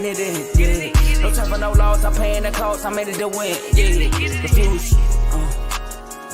getting it in, yeah. No time for no loss, I'm paying the cost, I'm ready to win, yeah. Refuse,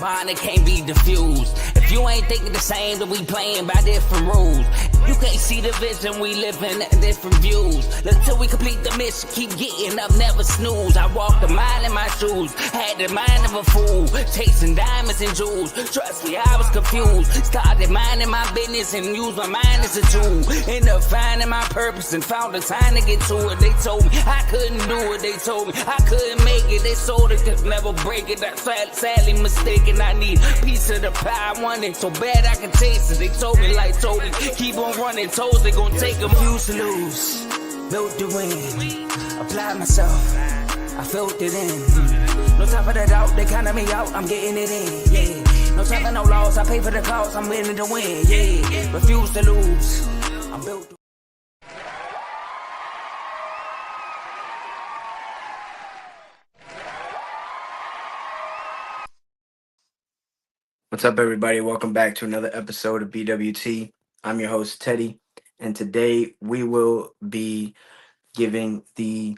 mine it can't be diffused. If you ain't thinking the same, then we playing by different rules. You can't see the vision, we living at different views. Until we complete the mission, keep getting up, never snooze. I walked a mile in my shoes, had the mind of a fool, chasing diamonds and jewels. Trust me, I was confused. Started minding my business and used my mind as a tool. Ended up finding my purpose and found the time to get to it. They told me I couldn't do it, they told me I couldn't make it. They sold it, could never break it. That's sadly mistaken. I need a piece of the pie, I want it so bad I can taste it. They told me like told me, keep on running, toes they gon' take them. Used to lose, built to win, applied myself, I felt it in. No time for the doubt, they counted me out, I'm getting it in, yeah. No time for no loss, I pay for the cost, I'm winning to win, yeah. Refuse to lose, I'm built to. What's up, everybody? Welcome back to another episode of BWT. I'm your host, Teddy, and today we will be giving the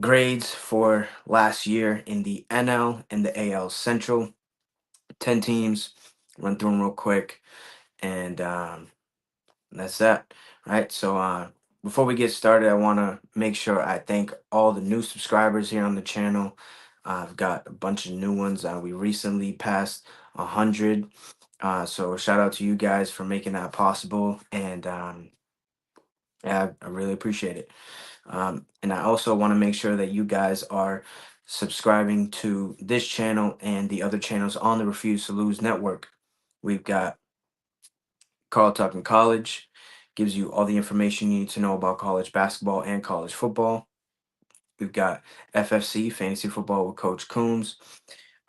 grades for last year in the NL and the AL Central. 10 teams, run through them real quick, and that's that, right? So, before we get started, I want to make sure I thank all the new subscribers here on the channel. I've got a bunch of new ones. We recently passed 100. So shout out to you guys for making that possible, and yeah, I really appreciate it. And I also want to make sure that you guys are subscribing to this channel and the other channels on the Refuse to Lose network. We've got Carl Talking College, gives you all the information you need to know about college basketball and college football. We've got FFC, Fantasy Football with Coach Coombs.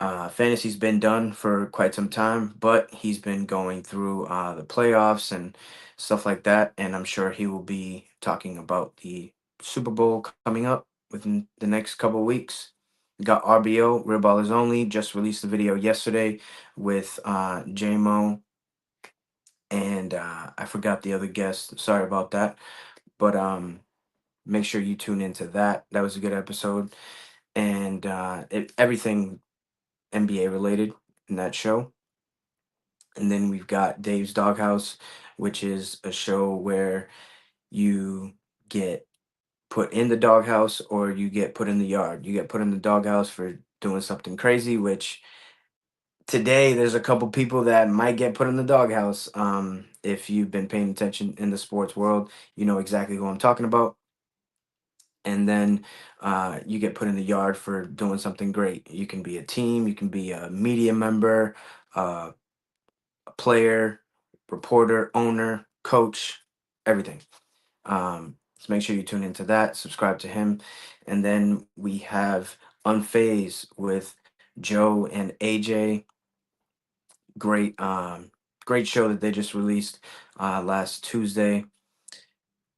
Fantasy's been done for quite some time, but he's been going through the playoffs and stuff like that, and I'm sure he will be talking about the Super Bowl coming up within the next couple weeks. We got RBO, Real Ballers Only, just released a video yesterday with JMO, and I forgot the other guest. Sorry about that, but make sure you tune into that. That was a good episode, and everything NBA related in that show. And then we've got Dave's Doghouse, which is a show where you get put in the doghouse or you get put in the yard. You get put in the doghouse for doing something crazy, which today there's a couple people that might get put in the doghouse. If you've been paying attention in the sports world, you know exactly who I'm talking about. And then you get put in the yard for doing something great. You can be a team, you can be a media member, a player, reporter, owner, coach, everything. So make sure you tune into that, subscribe to him. And then we have Unfazed with Joe and AJ. Great show that they just released last Tuesday,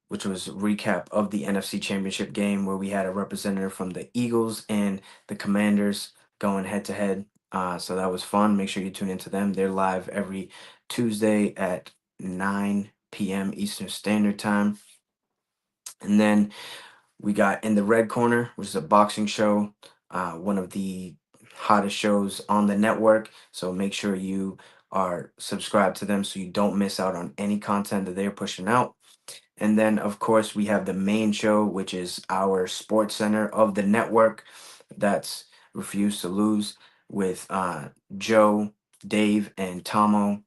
which was a recap of the NFC Championship game where we had a representative from the Eagles and the Commanders going head to head. So that was fun. Make sure you tune into them. They're live every Tuesday at 9 p.m. Eastern Standard Time. And then we got In the Red Corner, which is a boxing show, one of the hottest shows on the network. So make sure you are subscribed to them so you don't miss out on any content that they're pushing out. And then, of course, we have the main show, which is our sports center of the network. That's Refuse to Lose with Joe, Dave, and Tomo.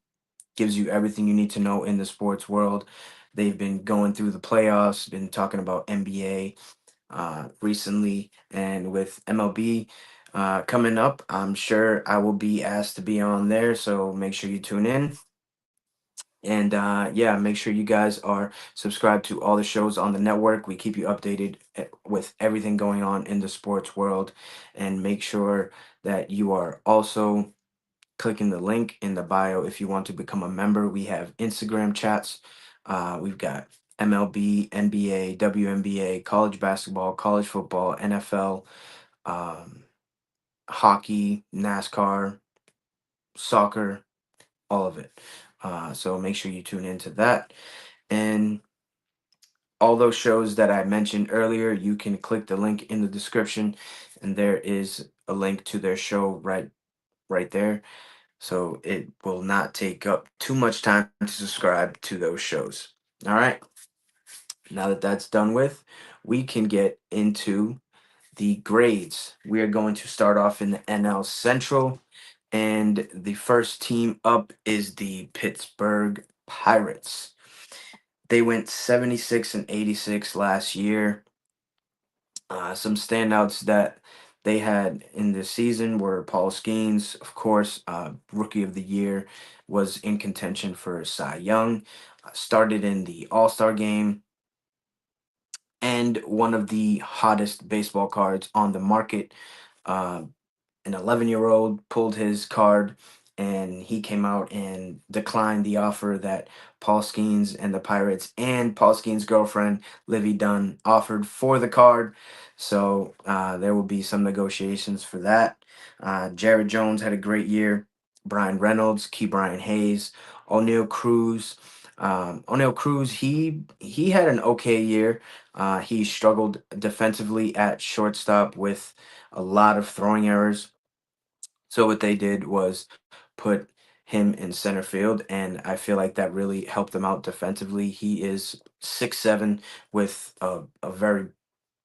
Gives you everything you need to know in the sports world. They've been going through the playoffs, been talking about NBA recently, and with MLB coming up, I'm sure I will be asked to be on there. So make sure you tune in. And yeah, make sure you guys are subscribed to all the shows on the network. We keep you updated with everything going on in the sports world. And make sure that you are also clicking the link in the bio if you want to become a member. We have Instagram chats. We've got MLB, NBA, WNBA, college basketball, college football, NFL, hockey, NASCAR, soccer, all of it. So make sure you tune into that. And all those shows that I mentioned earlier, you can click the link in the description, and there is a link to their show right there. So it will not take up too much time to subscribe to those shows. All right. Now that that's done with, we can get into the grades. We are going to start off in the NL Central, and the first team up is the Pittsburgh Pirates. They went 76 and 86 last year. Some standouts that they had in this season were Paul Skeens, of course, Rookie of the Year, was in contention for Cy Young, started in the All Star game, and one of the hottest baseball cards on the market. Uh, an 11-year-old pulled his card, and he came out and declined the offer that Paul Skeens and the Pirates and Paul Skeens' girlfriend Livy Dunn offered for the card. So there will be some negotiations for that. Jared Jones had a great year. Brian Reynolds, Key Brian Hayes, O'Neal Cruz. O'Neal Cruz, he had an okay year. He struggled defensively at shortstop with a lot of throwing errors. So what they did was put him in center field, and I feel like that really helped them out defensively. He is 6'7" with a very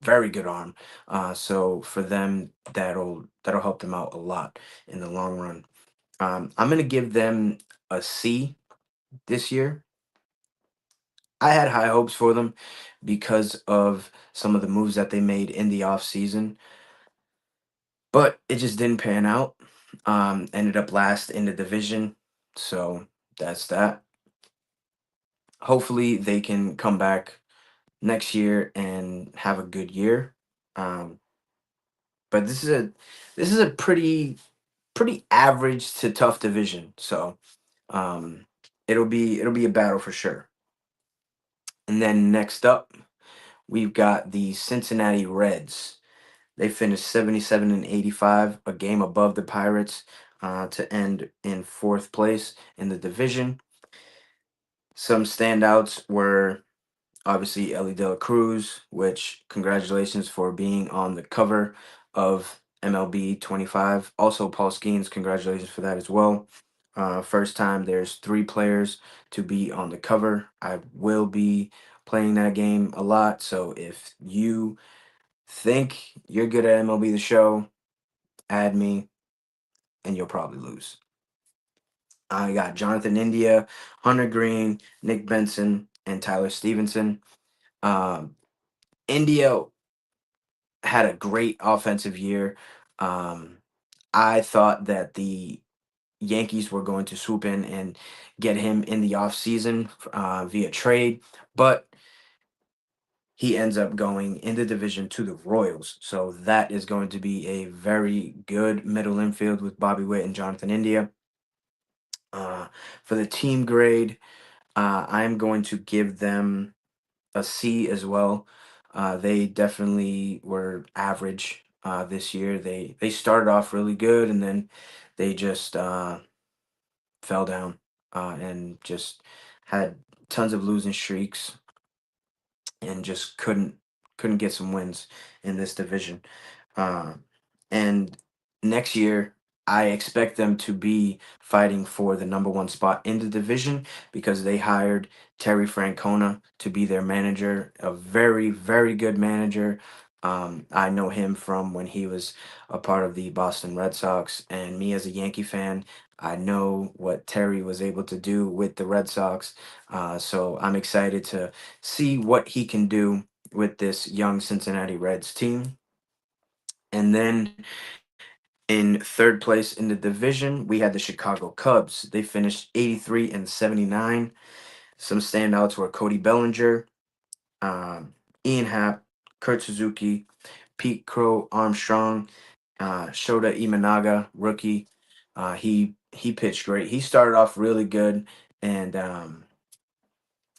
very good arm. So for them, that'll help them out a lot in the long run. I'm gonna give them a C this year. I had high hopes for them because of some of the moves that they made in the off season, but it just didn't pan out. Ended up last in the division, so that's that. Hopefully, they can come back next year and have a good year. Um, but this is a pretty average to tough division, so um, it'll be a battle for sure. And then next up, we've got the Cincinnati Reds. They finished 77 and 85, a game above the Pirates, to end in fourth place in the division. Some standouts were obviously Ellie De La Cruz, which congratulations for being on the cover of MLB 25. Also, Paul Skeens, congratulations for that as well. First time there's three players to be on the cover. I will be playing that game a lot, so if you think you're good at MLB The Show, add me, and you'll probably lose. I got Jonathan India, Hunter Green, Nick Benson, and Tyler Stevenson. Um, India had a great offensive year. Um, I thought that the Yankees were going to swoop in and get him in the offseason via trade, but he ends up going in the division to the Royals. So that is going to be a very good middle infield with Bobby Witt and Jonathan India. Uh, for the team grade, I'm going to give them a C as well. They definitely were average this year. They started off really good, and then they just fell down and just had tons of losing streaks and just couldn't get some wins in this division. Uh, and next year, I expect them to be fighting for the number one spot in the division because they hired Terry Francona to be their manager, a very, very good manager. I know him from when he was a part of the Boston Red Sox, and me as a Yankee fan, I know what Terry was able to do with the Red Sox. So I'm excited to see what he can do with this young Cincinnati Reds team. And then in third place in the division, we had the Chicago Cubs. They finished 83 and 79. Some standouts were Cody Bellinger, Ian Happ, Kurt Suzuki, Pete Crow Armstrong, Shota Imanaga, rookie. He pitched great. He started off really good, and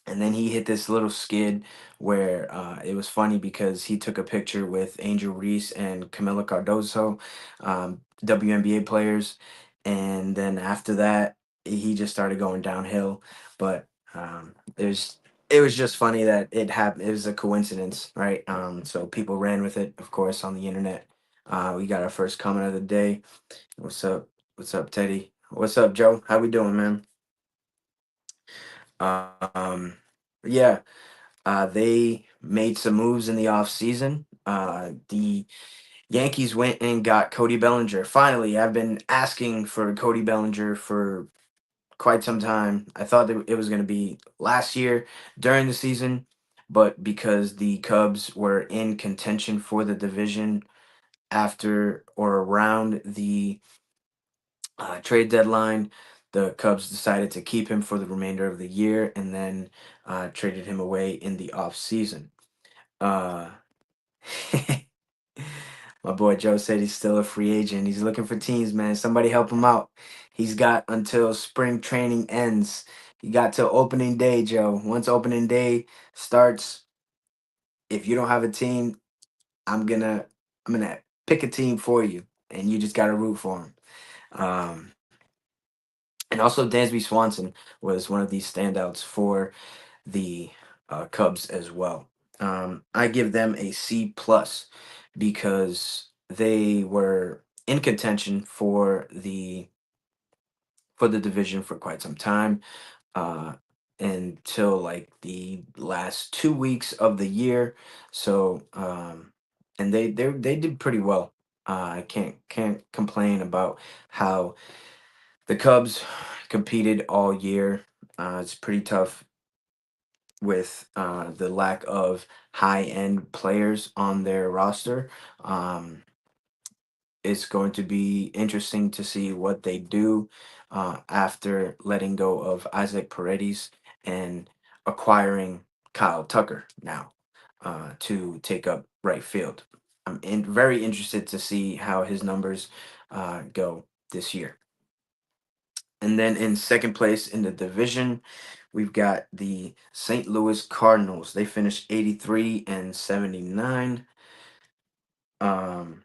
then he hit this little skid where it was funny because he took a picture with Angel Reese and Camila Cardoso, WNBA players, and then after that he just started going downhill. But there's it was just funny that it happened. It was a coincidence, right? So people ran with it, of course, on the internet. We got our first comment of the day. What's up? What's up, Teddy? What's up, Joe? How we doing, man? Um, yeah, they made some moves in the off season. The Yankees went and got Cody Bellinger. Finally, I've been asking for Cody Bellinger for quite some time. I thought that it was going to be last year during the season, but because the Cubs were in contention for the division after or around the trade deadline, the Cubs decided to keep him for the remainder of the year and then traded him away in the off season. Uh, My boy Joe said he's still a free agent. He's looking for teams, man. Somebody help him out. He's got until spring training ends. You got till opening day, Joe. Once opening day starts, if you don't have a team, I'm gonna I'm gonna pick a team for you, and you just gotta root for him. Um, and also, Dansby Swanson was one of these standouts for the Cubs as well. I give them a C plus because they were in contention for the division for quite some time uh, until like the last 2 weeks of the year. So and they did pretty well. I can't complain about how the Cubs competed all year. It's pretty tough with the lack of high end players on their roster. Um, it's going to be interesting to see what they do after letting go of Isaac Paredes and acquiring Kyle Tucker now to take up right field. Very interested to see how his numbers go this year. And then in second place in the division, we've got the St. Louis Cardinals. They finished 83 and 79. Um,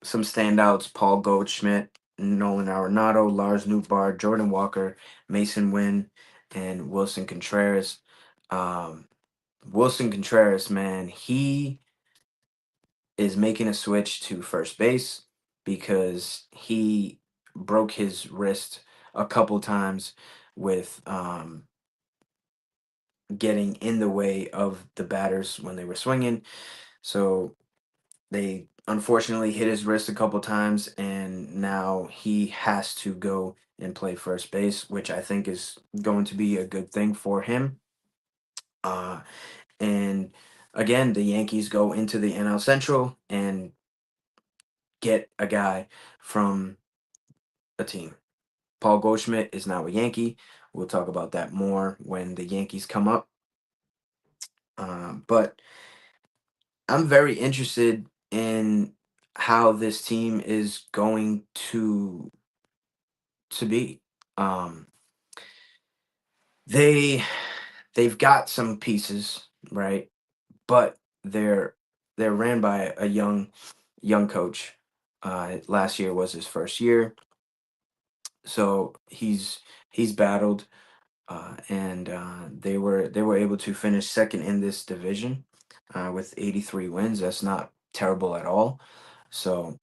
some standouts: Paul Goldschmidt, Nolan Arenado, Lars Nootbaar, Jordan Walker, Mason Wynn, and Wilson Contreras. Um, Wilson Contreras, man, he is making a switch to first base because he broke his wrist a couple times with getting in the way of the batters when they were swinging. So they unfortunately hit his wrist a couple times, and now he has to go and play first base, which I think is going to be a good thing for him. Uh, and again, the Yankees go into the NL Central and get a guy from a team. Paul Goldschmidt is now a Yankee. We'll talk about that more when the Yankees come up. But I'm very interested in how this team is going to be. Um, they they've got some pieces, right? But they're ran by a young coach. Last year was his first year, so he's battled and they were able to finish second in this division with 83 wins. That's not terrible at all. So,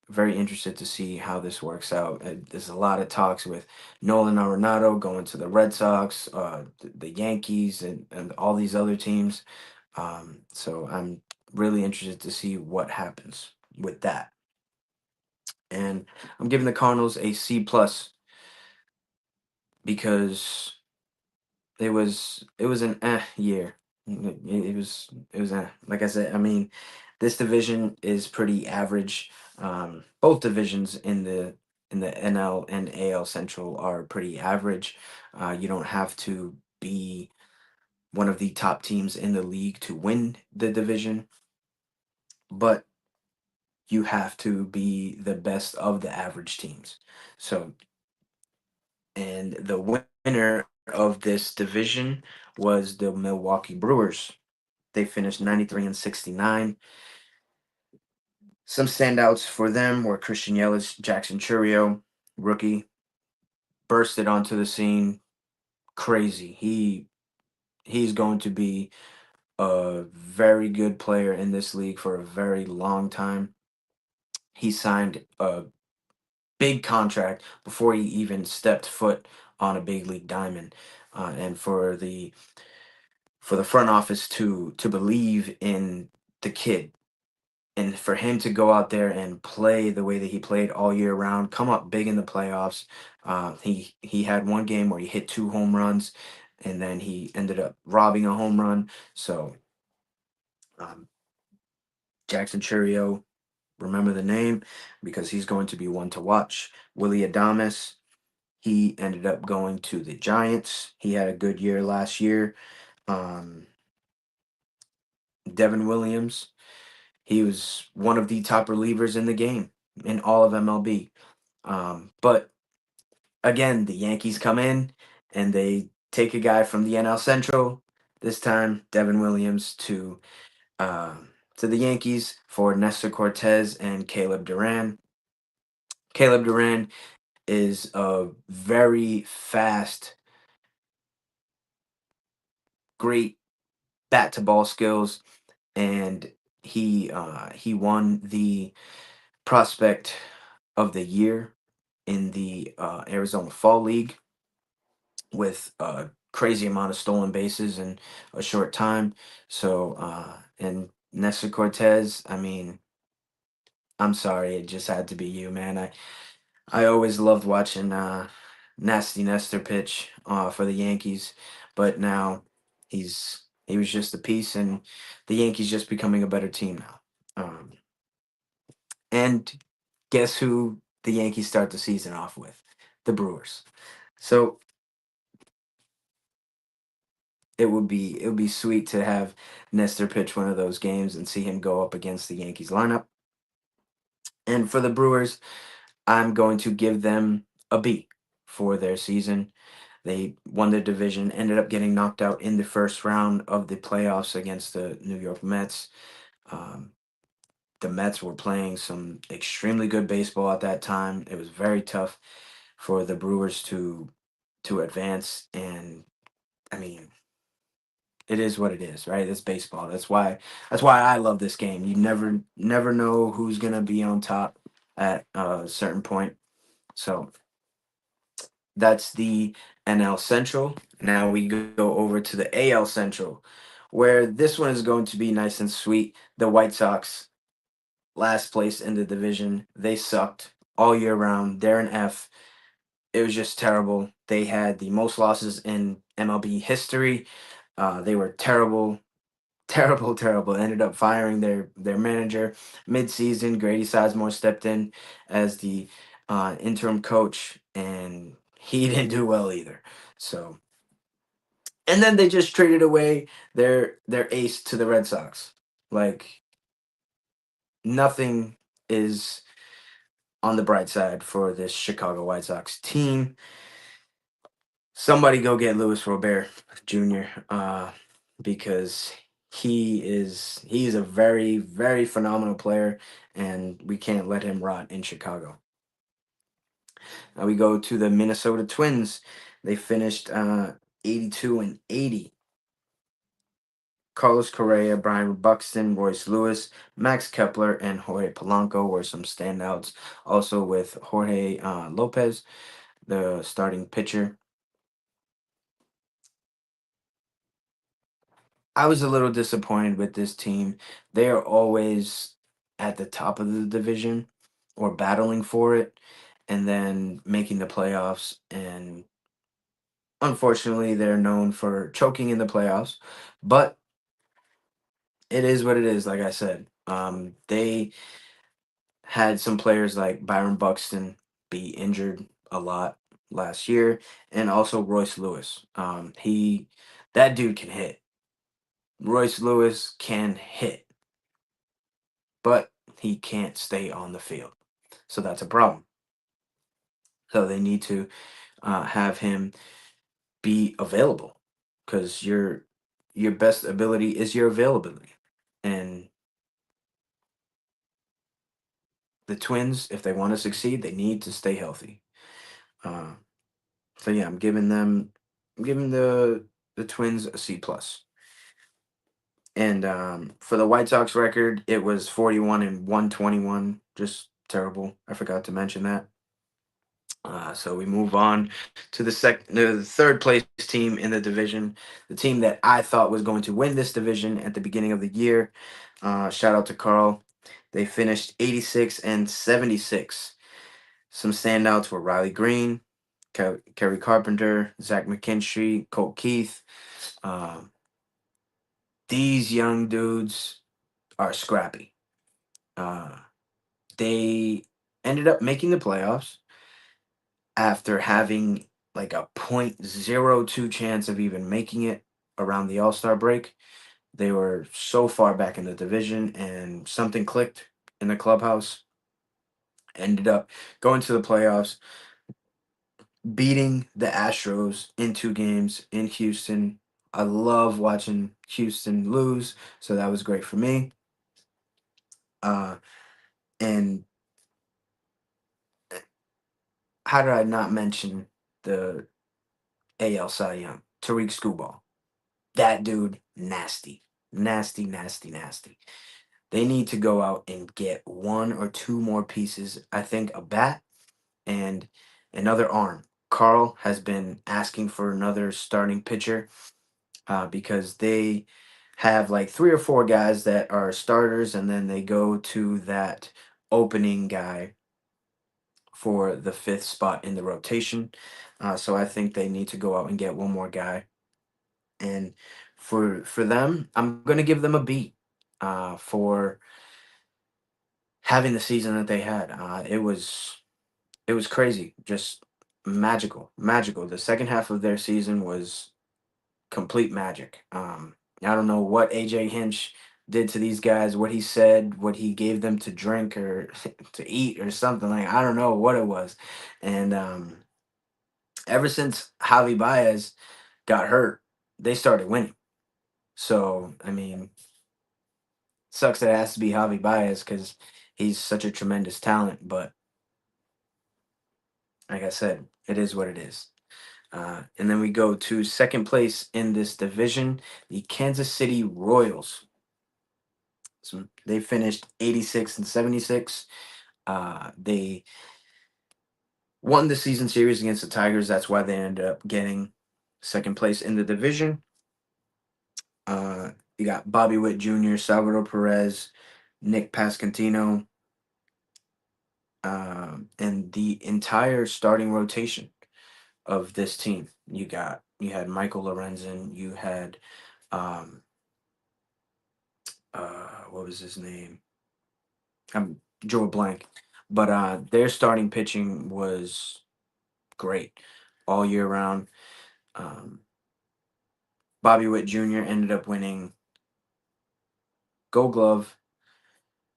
very interested to see how this works out. There's a lot of talks with Nolan Arenado going to the Red Sox, the Yankees, and all these other teams. So I'm really interested to see what happens with that. And I'm giving the Cardinals a C plus because it was an year. It was like I said. I mean, this division is pretty average. Both divisions in the NL and AL Central are pretty average. You don't have to be one of the top teams in the league to win the division, but you have to be the best of the average teams. So, and the winner of this division was the Milwaukee Brewers. They finished 93 and 69. Some standouts for them were Christian Yelich, Jackson Churio, rookie, bursted onto the scene. Crazy. He he's going to be a very good player in this league for a very long time. He signed a big contract before he even stepped foot on a big league diamond, and for the front office to believe in the kid, and for him to go out there and play the way that he played all year round, come up big in the playoffs. He had one game where he hit 2 home runs, and then he ended up robbing a home run. So um, Jackson Churio, remember the name because he's going to be one to watch. Willie Adames, he ended up going to the Giants. He had a good year last year. Um, Devin Williams, he was one of the top relievers in the game in all of MLB. But again, the Yankees come in and they take a guy from the NL Central. This time, Devin Williams to the Yankees for Nestor Cortez and Caleb Duran. Caleb Duran is a very fast, great bat to ball skills, and he won the prospect of the year in the Arizona Fall League with a crazy amount of stolen bases in a short time. So and Nestor Cortez, I mean, I'm sorry, it just had to be you, man. I always loved watching Nasty Nestor pitch for the Yankees, but now he was just a piece, and the Yankees just becoming a better team now. And guess who the Yankees start the season off with? The Brewers. So it would be sweet to have Nestor pitch one of those games and see him go up against the Yankees lineup. And for the Brewers, I'm going to give them a B for their season. They won their division, ended up getting knocked out in the first round of the playoffs against the New York Mets. Um, the Mets were playing some extremely good baseball at that time. It was very tough for the Brewers to advance, and I mean, it is what it is, right? It's baseball. That's why I love this game. You never know who's gonna be on top at a certain point. So that's the NL Central. Now we go over to the AL Central, where this one is going to be nice and sweet. The White Sox, last place in the division. They sucked all year round. They're an F. It was just terrible. They had the most losses in MLB history. They were terrible, terrible, terrible. Ended up firing their manager mid-season. Grady Sizemore stepped in as the interim coach, and he didn't do well either. So, and then they just traded away their ace to the Red Sox. Like nothing is on the bright side for this Chicago White Sox team. Somebody go get Luis Robert Jr. Because he is a very very phenomenal player, and we can't let him rot in Chicago. Now we go to the Minnesota Twins. They finished 82-80. Carlos Correa, Brian Buxton, Royce Lewis, Max Kepler, and Jorge Polanco were some standouts. Also with Jorge Lopez, the starting pitcher. I was a little disappointed with this team. They are always at the top of the division or battling for it and then making the playoffs. And unfortunately, they're known for choking in the playoffs. But it is what it is, like I said. They had some players like Byron Buxton be injured a lot last year, and also Royce Lewis. That dude can hit. Royce Lewis can hit, but he can't stay on the field. So that's a problem. So they need to have him be available because your best ability is your availability. And the Twins, if they want to succeed, they need to stay healthy. Uh, so yeah, I'm giving the Twins a C plus. And for the White Sox record, it was 41 and 121. Just terrible. I forgot to mention that. So we move on to the third place team in the division, the team that I thought was going to win this division at the beginning of the year. Shout out to Carl. They finished 86 and 76. Some standouts were Riley Green, Kerry Carpenter, Zach McKinstry, Colt Keith. Um, these young dudes are scrappy. Uh, they ended up making the playoffs after having like a .02 chance of even making it around the All-Star break. They were so far back in the division, and something clicked in the clubhouse. Ended up going to the playoffs, beating the Astros in 2 games in Houston. I love watching Houston lose, so that was great for me. And how did I not mention the AL Cy Young, Tariq Skubal? That dude, nasty, nasty, nasty, nasty. They need to go out and get 1 or 2 more pieces. I think a bat and another arm. Carl has been asking for another starting pitcher because they have like 3 or 4 guys that are starters, and then they go to that opening guy for the 5th spot in the rotation. So I think they need to go out and get 1 more guy. And for them, I'm gonna give them a B for having the season that they had. It was crazy, just magical, magical. The second half of their season was complete magic. I don't know what AJ Hinch did to these guys, what he said, what he gave them to drink or to eat or something like. I don't know what it was, and ever since Javi Baez got hurt, they started winning. So I mean, sucks that it has to be Javi Baez because he's such a tremendous talent. But like I said, it is what it is. And then we go to second place in this division, the Kansas City Royals. So they finished 86 and 76. They won the season series against the Tigers. That's why they ended up getting second place in the division. You got Bobby Witt Jr., Salvador Perez, Nick Pascantino, and the entire starting rotation of this team. You had Michael Lorenzen, you had um what was his name? Joe Blank. But their starting pitching was great all year round. Um, Bobby Witt Jr. ended up winning Gold Glove,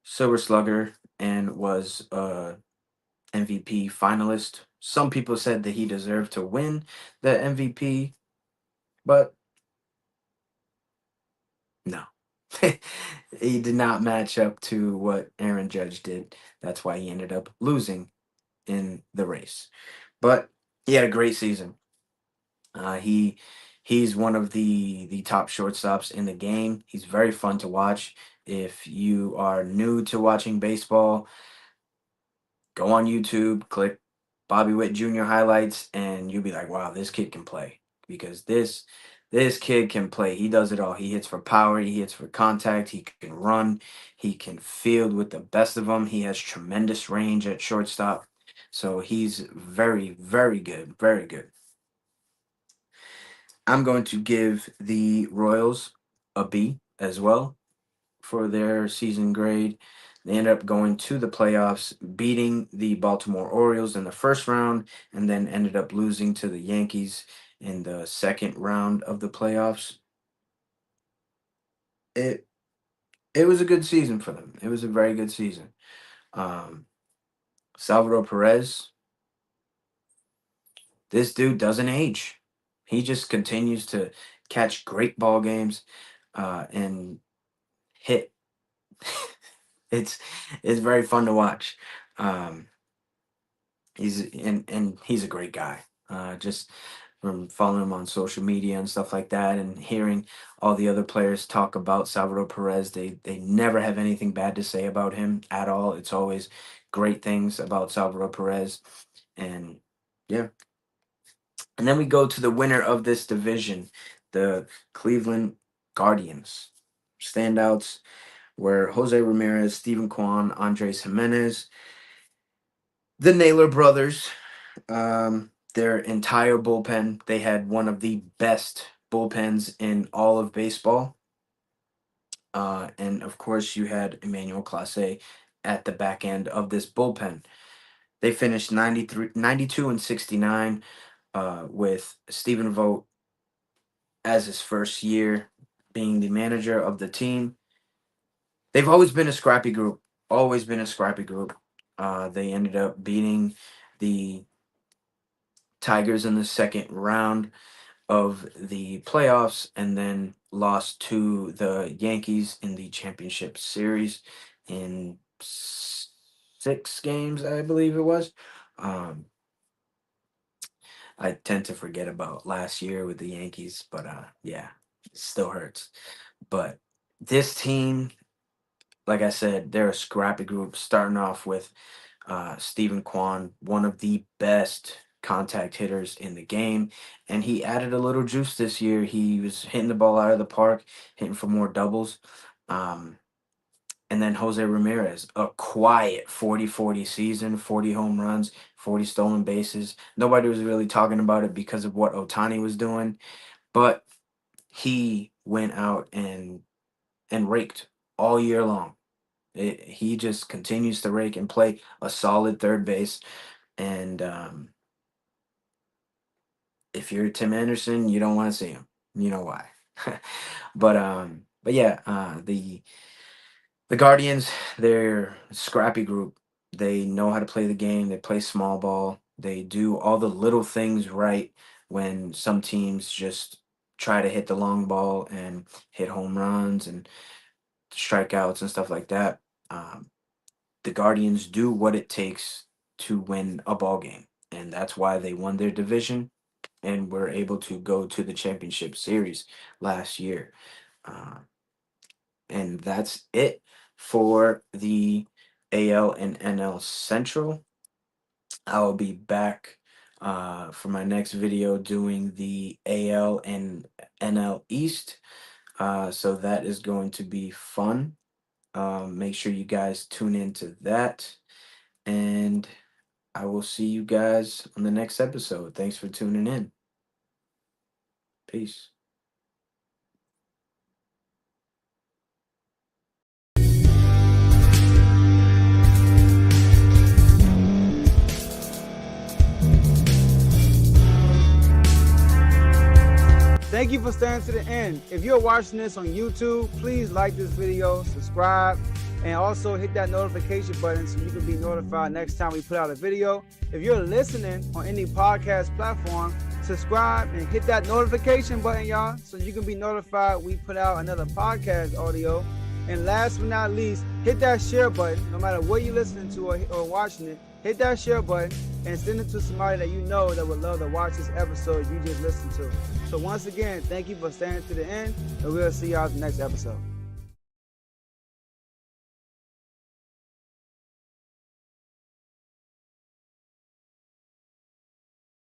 Silver Slugger, and was MVP finalist. Some people said that he deserved to win the MVP, but no. He did not match up to what Aaron Judge did. That's why he ended up losing in the race. But he had a great season. He's one of the top shortstops in the game. He's very fun to watch. If you are new to watching baseball, go on YouTube, click Bobby Witt Jr. highlights, and you'll be like, "Wow, this kid can play." Because this kid can play. He does it all. He hits for power. He hits for contact. He can run. He can field with the best of them. He has tremendous range at shortstop. So he's very, very good. Very good. I'm going to give the Royals a B as well for their season grade. They ended up going to the playoffs, beating the Baltimore Orioles in the first round, and then ended up losing to the Yankees in the second round of the playoffs. It it was a good season for them. It was a very good season. Um, Salvador Perez, this dude doesn't age. He just continues to catch great ball games and hit. it's it's very fun to watch. Um, he's and he's a great guy. Just from following him on social media and stuff like that, and hearing all the other players talk about Salvador Perez. They never have anything bad to say about him at all. It's always great things about Salvador Perez. And yeah. And then we go to the winner of this division, the Cleveland Guardians. Standouts were Jose Ramirez, Steven Kwan, Andres Jimenez, the Naylor brothers. Their entire bullpen, they had one of the best bullpens in all of baseball. And of course, you had Emmanuel Clase at the back end of this bullpen. They finished 92 and 69 with Stephen Vogt as his first year being the manager of the team. They've always been a scrappy group, always been a scrappy group. They ended up beating the Tigers in the second round of the playoffs and then lost to the Yankees in the championship series in 6 games, I believe it was. I tend to forget about last year with the Yankees, but yeah, it still hurts. But this team, like I said, they're a scrappy group, starting off with Stephen Kwan, one of the best contact hitters in the game. And he added a little juice this year. He was hitting the ball out of the park, hitting for more doubles. And then Jose Ramirez, a quiet 40-40 season, 40 home runs, 40 stolen bases. Nobody was really talking about it because of what Ohtani was doing. But he went out and raked all year long. He just continues to rake and play a solid third base. And if you're Tim Anderson, you don't want to see him. You know why. But yeah, the Guardians, they're a scrappy group. They know how to play the game. They play small ball. They do all the little things right when some teams just try to hit the long ball and hit home runs and strikeouts and stuff like that. The Guardians do what it takes to win a ball game, and that's why they won their division and were able to go to the championship series last year. And that's it for the AL and NL Central. I'll be back for my next video doing the AL and NL East. So that is going to be fun. Make sure you guys tune into that. And I will see you guys on the next episode. Thanks for tuning in. Peace. Thank you for staying to the end. If you're watching this on YouTube, please like this video, subscribe, and also hit that notification button so you can be notified next time we put out a video. If you're listening on any podcast platform, subscribe and hit that notification button, y'all, so you can be notified we put out another podcast audio. And last but not least, hit that share button. No matter what you're listening to or watching it, hit that share button and send it to somebody that you know that would love to watch this episode you just listened to. So once again, thank you for staying to the end, and we'll see y'all in the next episode.